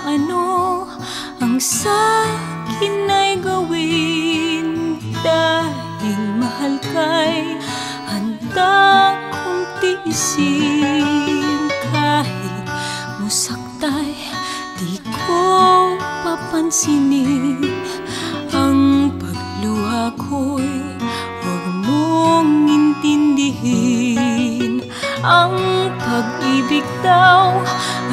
ano ang sa'kin ay gawin. Dahil mahal kay handa kong tiisin. Kahit musaktay di ko papansinin. Ang pagluha ko'y huwag mong intindihin. Ang pag-ibig daw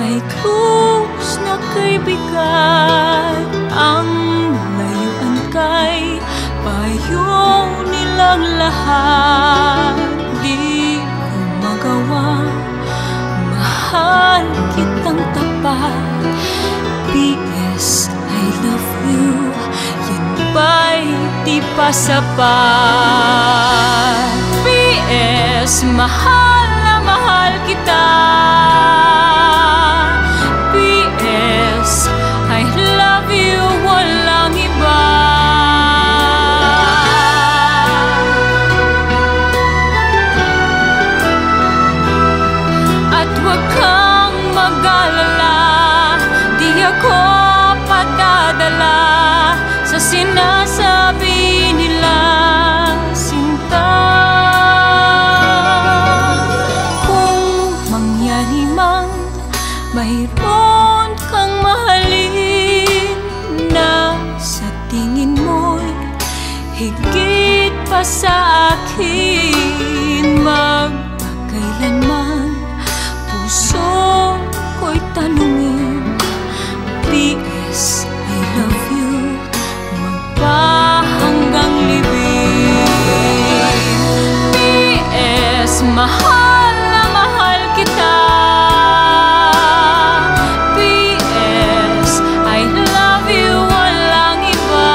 ay krus na kay bigat. Ang layuan kay payo nilang lahat. Di ko magawa, mahal kitang tapat. P.S. I love you, yan ba'y di pa sapat? P.S. mahal na mahal kita. P.S. I love you, walang iba. At huwag kang mag-alala, di ako padadala sa sinasabi nila, sinta. Kung mangyari mang mayroon kang mahalin na sa tingin mo'y higit pa sa akin, magpakailanman puso ko'y tanungin. P.S. I love you, magpahanggang libing. P.S. mahal na mahal kita. P.S. I love you, walang iba.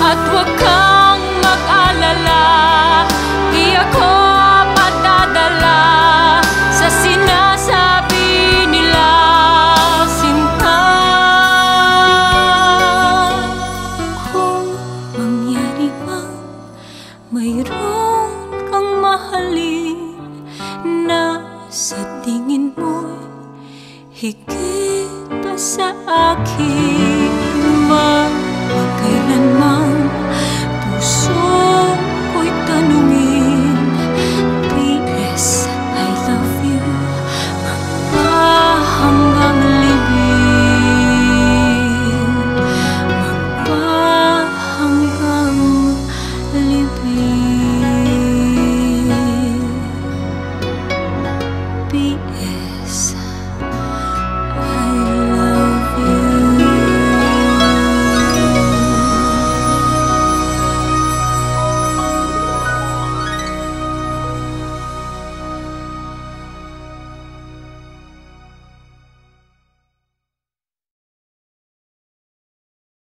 At huwag kang mag-alala, di ako padadala sa sinasabi nila, sinta. Kung mangyari mang mayroon kang mahalin na sa tingin mo'y higit pa sa akin,